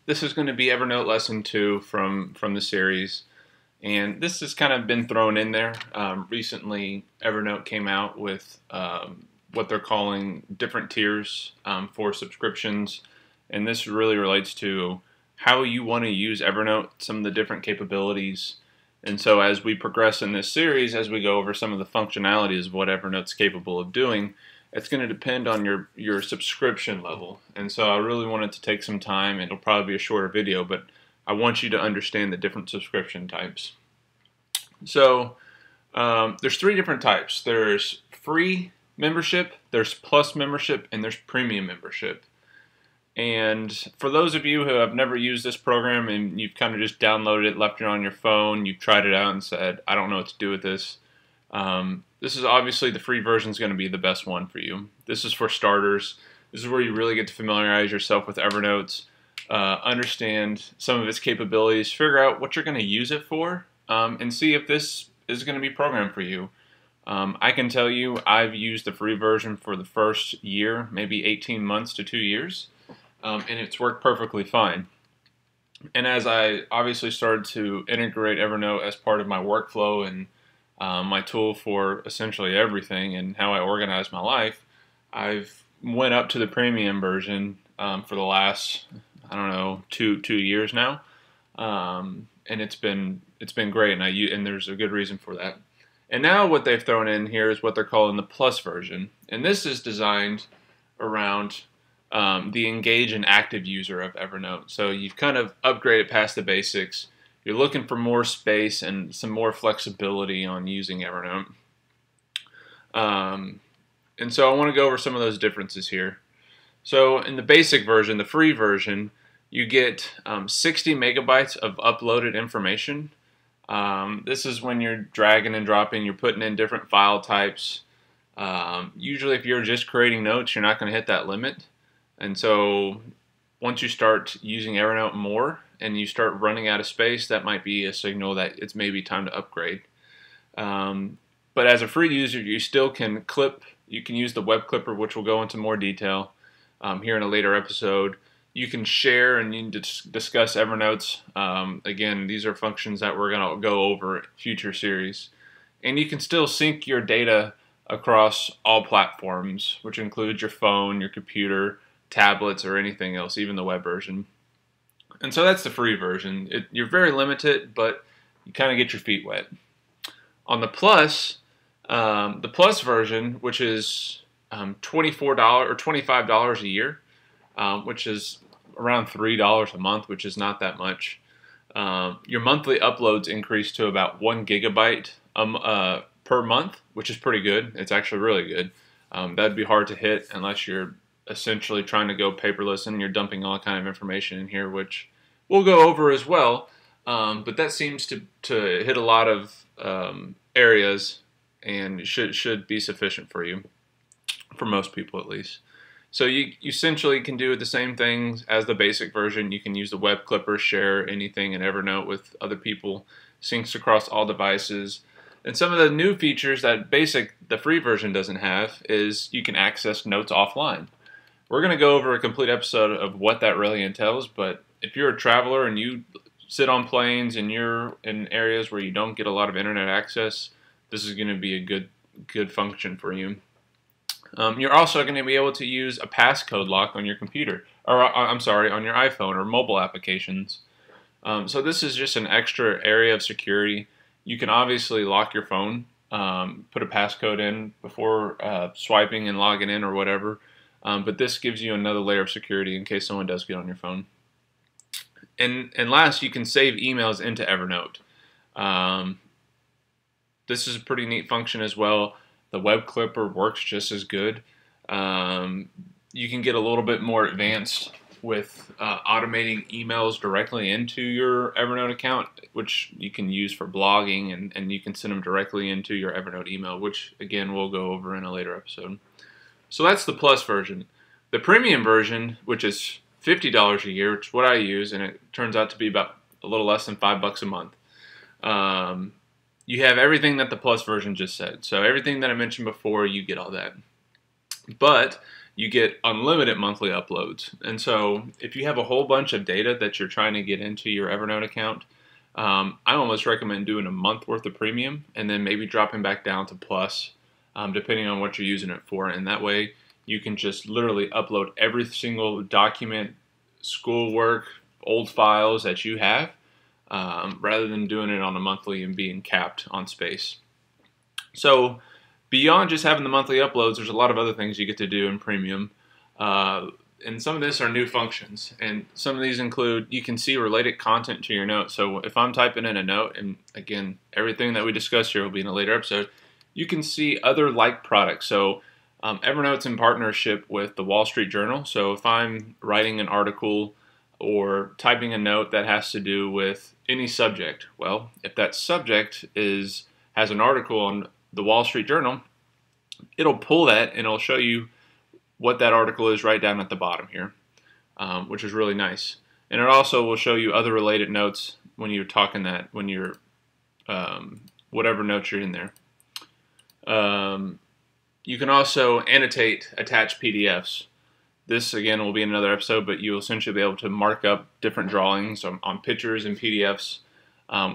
This is going to be Evernote Lesson 2 from the series, and this has kind of been thrown in there. Recently, Evernote came out with what they're calling different tiers for subscriptions, and this really relates to how you want to use Evernote, some of the different capabilities. And so as we progress in this series, as we go over some of the functionalities of what Evernote's capable of doing, it's going to depend on your subscription level. And so I really wanted to take some time, and it'll probably be a shorter video, but I want you to understand the different subscription types. So there's three different types. There's free membership, there's plus membership, and there's premium membership. And for those of you who have never used this program and you've kind of just downloaded it, left it on your phone, you've tried it out and said, I don't know what to do with this, this is obviously the free version is going to be the best one for you. This is for starters. This is where you really get to familiarize yourself with Evernote, understand some of its capabilities, figure out what you're going to use it for, and see if this is going to be programmed for you. I can tell you I've used the free version for the first year, maybe 18 months to 2 years, and it's worked perfectly fine. And as I obviously started to integrate Evernote as part of my workflow and my tool for essentially everything and how I organize my life, I've went up to the premium version for the last, I don't know, two years now, and it's been great, and there's a good reason for that. And now what they've thrown in here is what they're calling the plus version, and this is designed around the engaged and active user of Evernote. So you've kind of upgraded past the basics. You're looking for more space and some more flexibility on using Evernote. And so I want to go over some of those differences here. So in the basic version, the free version, you get 60 megabytes of uploaded information. This is when you're dragging and dropping, you're putting in different file types. Usually if you're just creating notes, you're not going to hit that limit. And so once you start using Evernote more and you start running out of space, that might be a signal that it's maybe time to upgrade. But as a free user, you still can clip. You can use the web clipper, which we'll go into more detail here in a later episode. You can share and you can discuss Evernotes. Again, these are functions that we're going to go over in future series. And you can still sync your data across all platforms, which includes your phone, your computer, tablets, or anything else, even the web version. And so that's the free version. You're very limited, but you kind of get your feet wet. On the plus version, which is $24 or $25 a year, which is around $3 a month, which is not that much. Your monthly uploads increase to about 1 gigabyte per month, which is pretty good. It's actually really good. That'd be hard to hit unless you're essentially trying to go paperless and you're dumping all kind of information in here, which we'll go over as well. But that seems to hit a lot of areas and should be sufficient for you, for most people at least. So you essentially can do the same things as the basic version. You can use the web clipper, share anything in Evernote with other people, syncs across all devices. And some of the new features that the free version doesn't have is you can access notes offline. We're going to go over a complete episode of what that really entails, but if you're a traveler and you sit on planes and you're in areas where you don't get a lot of internet access, this is going to be a good function for you. You're also going to be able to use a passcode lock on your computer, or I'm sorry, on your iPhone or mobile applications. So this is just an extra area of security. You can obviously lock your phone, put a passcode in before swiping and logging in or whatever, but this gives you another layer of security in case someone does get on your phone. And last, you can save emails into Evernote. This is a pretty neat function as well. The web clipper works just as good. You can get a little bit more advanced with automating emails directly into your Evernote account, which you can use for blogging, and you can send them directly into your Evernote email, which again we'll go over in a later episode. So that's the plus version. The premium version, which is $50 a year, which is what I use, and it turns out to be about a little less than $5 a month. You have everything that the plus version just said. So everything that I mentioned before, you get all that. But you get unlimited monthly uploads. And so if you have a whole bunch of data that you're trying to get into your Evernote account, I almost recommend doing a month worth of premium and then maybe dropping back down to plus, depending on what you're using it for. And that way you can just literally upload every single document, schoolwork, old files that you have, rather than doing it on a monthly and being capped on space. So beyond just having the monthly uploads, there's a lot of other things you get to do in premium. And some of this are new functions. And some of these include, you can see related content to your note. So if I'm typing in a note, and again, everything that we discuss here will be in a later episode, you can see other like products. So Evernote's in partnership with the Wall Street Journal. So if I'm writing an article or typing a note that has to do with any subject, well, if that subject has an article on the Wall Street Journal, it'll pull that and it'll show you what that article is right down at the bottom here, which is really nice. And it also will show you other related notes when you're talking that, when you're, whatever notes you're in there. You can also annotate attached PDFs. This, again, will be in another episode, but you'll essentially be able to mark up different drawings on pictures and PDFs,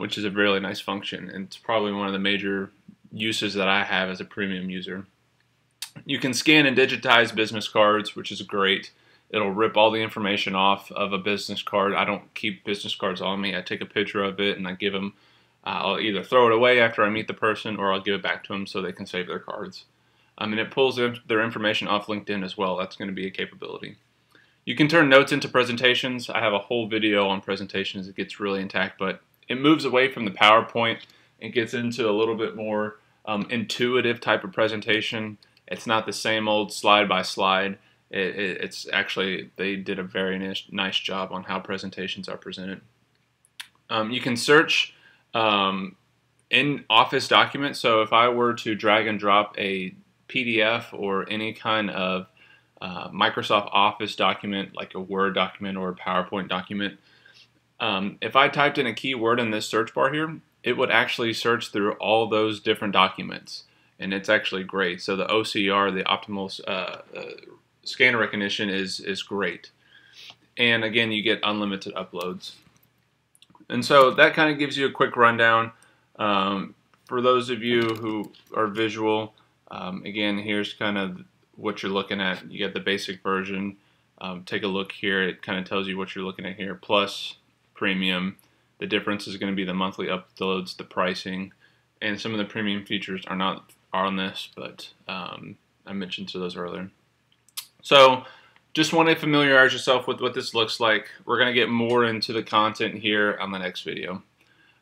which is a really nice function. And it's probably one of the major uses that I have as a premium user. You can scan and digitize business cards, which is great. It'll rip all the information off of a business card. I don't keep business cards on me. I take a picture of it and I give them, I'll either throw it away after I meet the person or I'll give it back to them so they can save their cards. And it pulls their information off LinkedIn as well. That's going to be a capability. You can turn notes into presentations. I have a whole video on presentations. It gets really intact, but it moves away from the PowerPoint and gets into a little bit more intuitive type of presentation. It's not the same old slide by slide. It's actually, they did a very nice job on how presentations are presented. You can search in Office documents. So if I were to drag and drop a PDF or any kind of Microsoft Office document, like a Word document or a PowerPoint document, if I typed in a keyword in this search bar here, it would actually search through all those different documents. And it's actually great. So the OCR, the optimal scanner recognition, is great. And again, you get unlimited uploads. And so that kind of gives you a quick rundown. For those of you who are visual, again, here's kind of what you're looking at. You get the basic version. Take a look here. It kind of tells you what you're looking at here. Plus, premium. The difference is going to be the monthly uploads, the pricing, and some of the premium features are not on this, but I mentioned to those earlier. So just want to familiarize yourself with what this looks like. We're going to get more into the content here on the next video.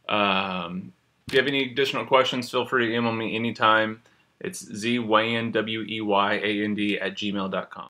If you have any additional questions, feel free to email me anytime. It's zweyand, W-E-Y-A-N-D @gmail.com.